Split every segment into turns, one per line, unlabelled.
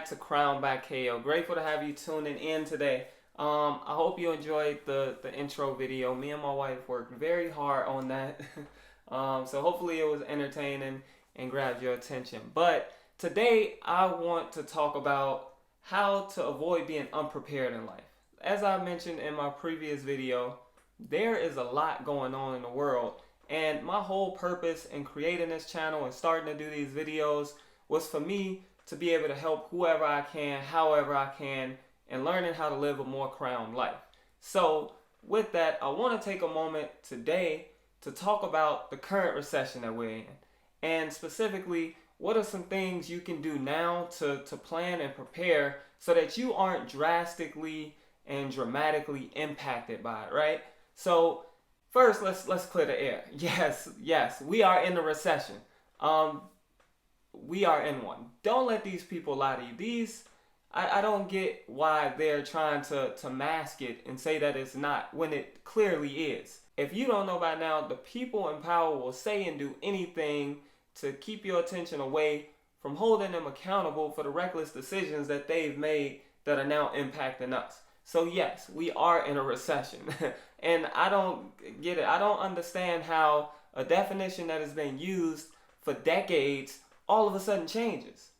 to Crown by KO. Grateful to have you tuning in today. I hope you enjoyed the intro video. Me and my wife worked very hard on that. So hopefully it was entertaining and grabbed your attention. But today I want to talk about how to avoid being unprepared in life. As I mentioned in my previous video, there is a lot going on in the world. And my whole purpose in creating this channel and starting to do these videos was for me to be able to help whoever I can, however I can, and learning how to live a more crowned life. So with that, I want to take a moment today to talk about the current recession that we're in. And specifically, what are some things you can do now to plan and prepare so that you aren't drastically and dramatically impacted by it, right? So first, let's clear the air. Yes, we are in a recession. We are in one. Don't let these people lie to you. I don't get why they're trying to mask it and say that it's not when it clearly is. If you don't know by now, the people in power will say and do anything to keep your attention away from holding them accountable for the reckless decisions that they've made that are now impacting us. So yes, we are in a recession. And I don't get it. I don't understand how a definition that has been used for decades all of a sudden changes.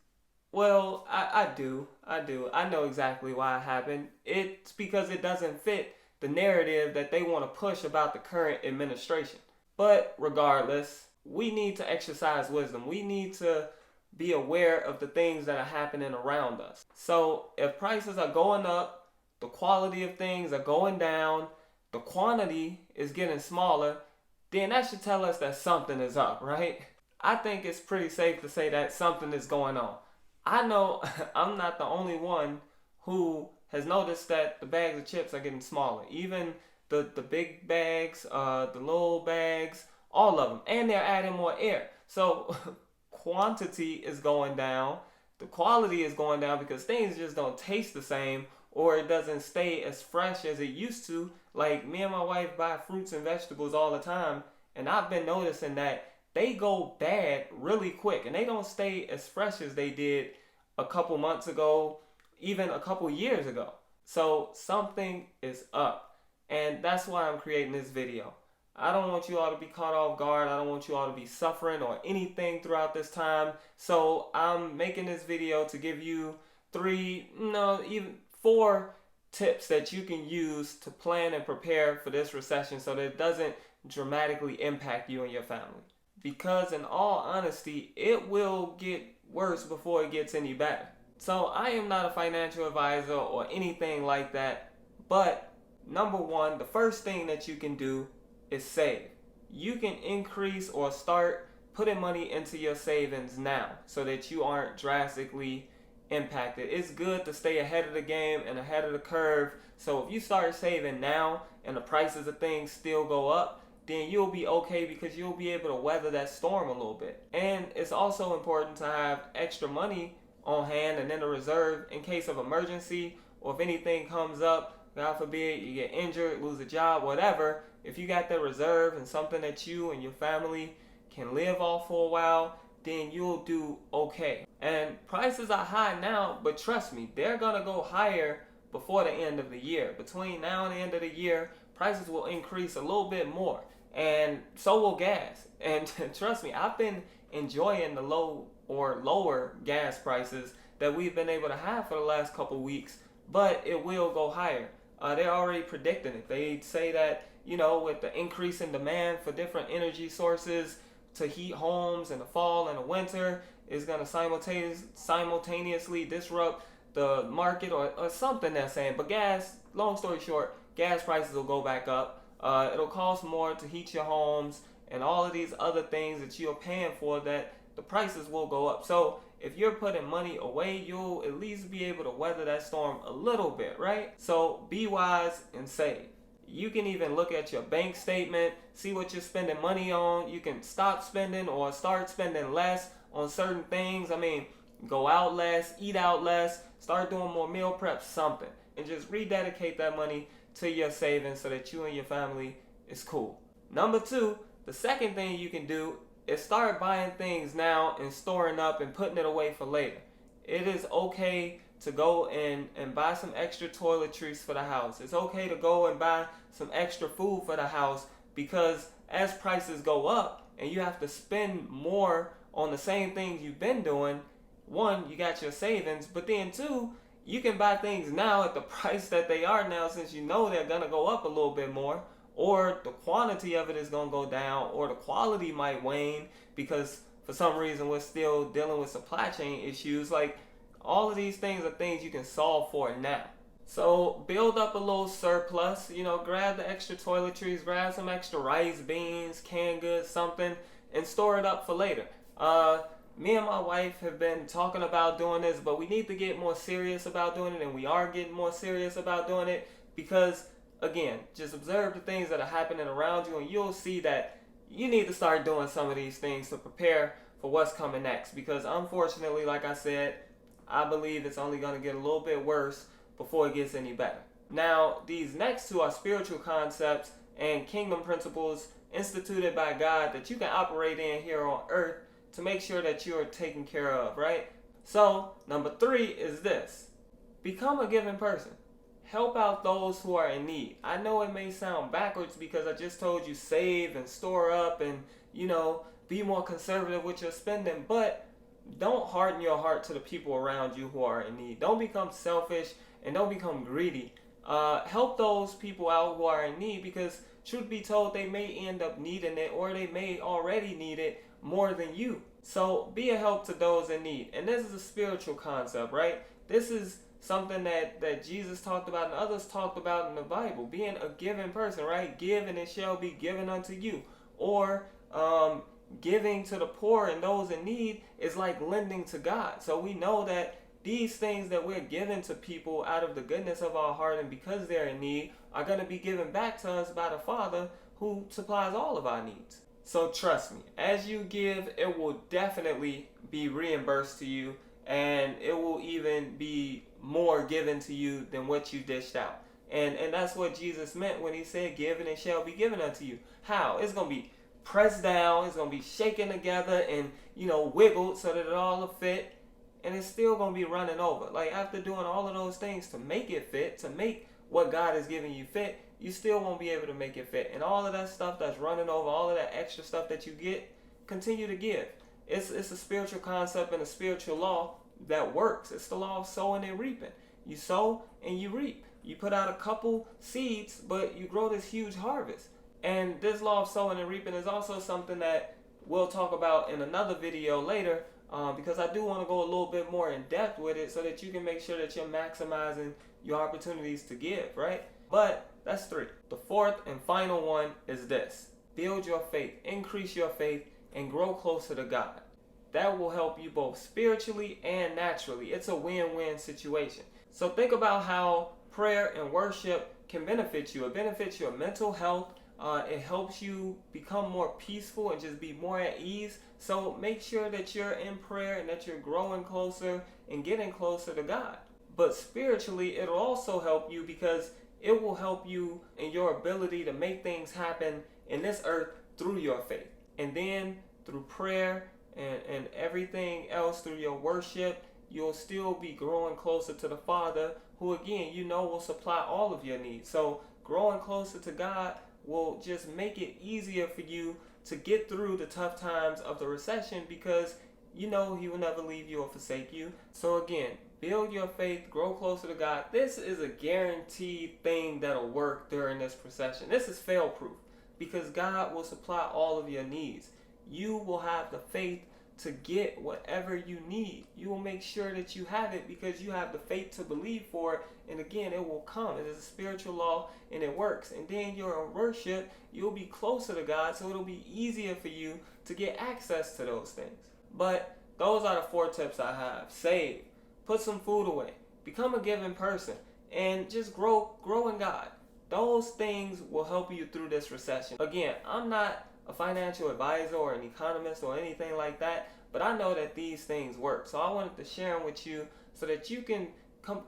Well, I do. I know exactly why it happened. It's because it doesn't fit the narrative that they want to push about the current administration. But regardless, we need to exercise wisdom. We need to be aware of the things that are happening around us. So if prices are going up, the quality of things are going down, the quantity is getting smaller, then that should tell us that something is up, right? I think it's pretty safe to say that something is going on. I know I'm not the only one who has noticed that the bags of chips are getting smaller. Even the big bags, the little bags, all of them. And they're adding more air. So quantity is going down. The quality is going down because things just don't taste the same, or it doesn't stay as fresh as it used to. Like, me and my wife buy fruits and vegetables all the time, and I've been noticing that they go bad really quick and they don't stay as fresh as they did a couple months ago, even a couple years ago. So something is up, and that's why I'm creating this video. I don't want you all to be caught off guard. I don't want you all to be suffering or anything throughout this time. So I'm making this video to give you even 4 tips that you can use to plan and prepare for this recession so that it doesn't dramatically impact you and your family. Because in all honesty, it will get worse before it gets any better. So I am not a financial advisor or anything like that, but number one, the first thing that you can do is save. You can increase or start putting money into your savings now so that you aren't drastically impacted. It's good to stay ahead of the game and ahead of the curve. So if you start saving now and the prices of things still go up, then you'll be okay because you'll be able to weather that storm a little bit. And it's also important to have extra money on hand and in a reserve in case of emergency, or if anything comes up, God forbid, you get injured, lose a job, whatever. If you got that reserve and something that you and your family can live off for a while, then you'll do okay. And prices are high now, but trust me, they're gonna go higher before the end of the year. Between now and the end of the year, prices will increase a little bit more. And so will gas. And trust me, I've been enjoying the low or lower gas prices that we've been able to have for the last couple weeks, but it will go higher. They're already predicting it. They say that, with the increase in demand for different energy sources to heat homes in the fall and the winter, is going to simultaneously disrupt the market or something they're saying. But gas, long story short, gas prices will go back up. It'll cost more to heat your homes and all of these other things that you're paying for, that the prices will go up. So if you're putting money away, you'll at least be able to weather that storm a little bit, right? So be wise and save. You can even look at your bank statement, see what you're spending money on. You can stop spending or start spending less on certain things. Go out less, eat out less, start doing more meal prep, something. And just rededicate that money to your savings so that you and your family is cool. Number 2, the second thing you can do is start buying things now and storing up and putting it away for later. It is okay to go and buy some extra toiletries for the house. It's okay to go and buy some extra food for the house, because as prices go up and you have to spend more on the same things you've been doing, one, you got your savings, but then two, you can buy things now at the price that they are now, since you know they're going to go up a little bit more, or the quantity of it is going to go down, or the quality might wane because for some reason we're still dealing with supply chain issues. Like, all of these things are things you can solve for now. So build up a little surplus, grab the extra toiletries, grab some extra rice, beans, canned goods, something, and store it up for later. Me and my wife have been talking about doing this, but we need to get more serious about doing it, and we are getting more serious about doing it because, again, just observe the things that are happening around you, and you'll see that you need to start doing some of these things to prepare for what's coming next. Because unfortunately, like I said, I believe it's only going to get a little bit worse before it gets any better. Now, these next two are spiritual concepts and kingdom principles instituted by God that you can operate in here on earth to make sure that you're taken care of, right? So, number 3 is this. Become a giving person. Help out those who are in need. I know it may sound backwards because I just told you save and store up and, be more conservative with your spending, but don't harden your heart to the people around you who are in need. Don't become selfish and don't become greedy. Help those people out who are in need, because truth be told, they may end up needing it, or they may already need it more than you. So be a help to those in need. And this is a spiritual concept, right? This is something that Jesus talked about and others talked about in the Bible. Being a giving person, right? Give and it shall be given unto you. Or giving to the poor and those in need is like lending to God. So we know that these things that we're giving to people out of the goodness of our heart and because they're in need are going to be given back to us by the Father who supplies all of our needs. So trust me, as you give, it will definitely be reimbursed to you, and it will even be more given to you than what you dished out. And that's what Jesus meant when he said, give and it shall be given unto you. How? It's going to be pressed down, it's going to be shaken together and, wiggled so that it all will fit, and it's still going to be running over. Like, after doing all of those things to make it fit, to make what God is giving you fit, you still won't be able to make it fit. And all of that stuff that's running over, all of that extra stuff that you get, continue to give. It's a spiritual concept and a spiritual law that works. It's the law of sowing and reaping. You sow and you reap. You put out a couple seeds, but you grow this huge harvest. And this law of sowing and reaping is also something that we'll talk about in another video later, because I do want to go a little bit more in depth with it so that you can make sure that you're maximizing your opportunities to give, right? But that's 3. The 4th and final one is this. Build your faith, increase your faith, and grow closer to God. That will help you both spiritually and naturally. It's a win-win situation. So think about how prayer and worship can benefit you. It benefits your mental health. It helps you become more peaceful and just be more at ease. So make sure that you're in prayer and that you're growing closer and getting closer to God. But spiritually, it'll also help you because it will help you in your ability to make things happen in this earth through your faith. And then through prayer and everything else, through your worship, you'll still be growing closer to the Father, who again, will supply all of your needs. So growing closer to God will just make it easier for you to get through the tough times of the recession, because He will never leave you or forsake you. So again, build your faith, grow closer to God. This is a guaranteed thing that'll work during this recession. This is fail-proof because God will supply all of your needs. You will have the faith to get whatever you need. You will make sure that you have it because you have the faith to believe for it. And again, it will come. It is a spiritual law and it works. And then you're in worship, you'll be closer to God, so it'll be easier for you to get access to those things. But those are the 4 tips I have. Save. Put some food away. Become a giving person. And just grow in God. Those things will help you through this recession. Again, I'm not a financial advisor or an economist or anything like that, but I know that these things work. So I wanted to share them with you so that you can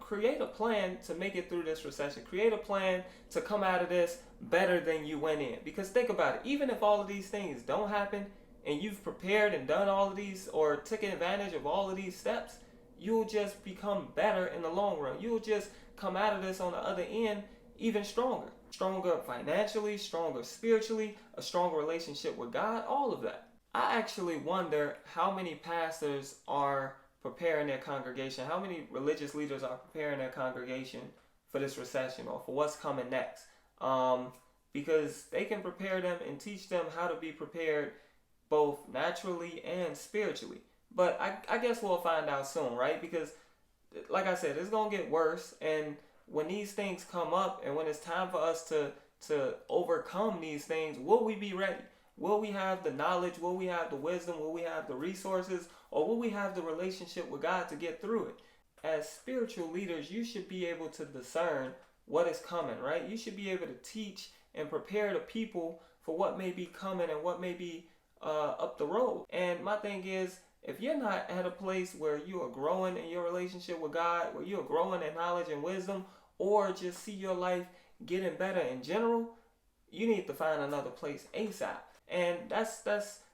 create a plan to make it through this recession. Create a plan to come out of this better than you went in. Because think about it, even if all of these things don't happen and you've prepared and done all of these or taken advantage of all of these steps, you'll just become better in the long run. You'll just come out of this on the other end even stronger. Stronger financially, stronger spiritually, a stronger relationship with God, all of that. I actually wonder how many pastors are preparing their congregation, how many religious leaders are preparing their congregation for this recession or for what's coming next. Because they can prepare them and teach them how to be prepared both naturally and spiritually. But I guess we'll find out soon, right? Because like I said, it's going to get worse. And when these things come up and when it's time for us to overcome these things, will we be ready? Will we have the knowledge? Will we have the wisdom? Will we have the resources? Or will we have the relationship with God to get through it? As spiritual leaders, you should be able to discern what is coming, right? You should be able to teach and prepare the people for what may be coming and what may be up the road. And my thing is, if you're not at a place where you are growing in your relationship with God, where you're growing in knowledge and wisdom, or just see your life getting better in general, you need to find another place ASAP. And that's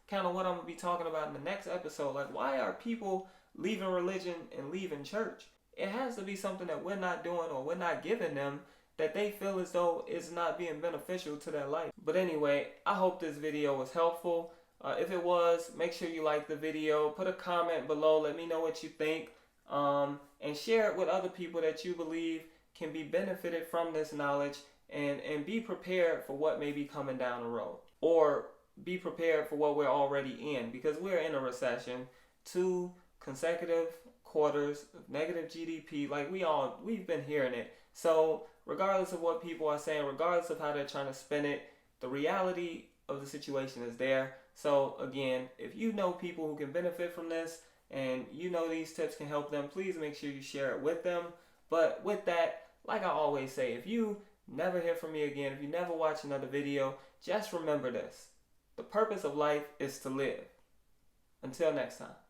kind of what I'm going to be talking about in the next episode. Like, why are people leaving religion and leaving church? It has to be something that we're not doing or we're not giving them that they feel as though it's not being beneficial to their life. But anyway, I hope this video was helpful. If it was, make sure you like the video, put a comment below, let me know what you think, and share it with other people that you believe can be benefited from this knowledge, and be prepared for what may be coming down the road, or be prepared for what we're already in, because we're in a recession. 2 consecutive quarters of negative GDP, like we've been hearing it. So regardless of what people are saying, regardless of how they're trying to spin it, the reality of the situation is there. So again, if you know people who can benefit from this and you know these tips can help them, please make sure you share it with them. But with that, like I always say, if you never hear from me again, if you never watch another video, just remember this: the purpose of life is to live. Until next time.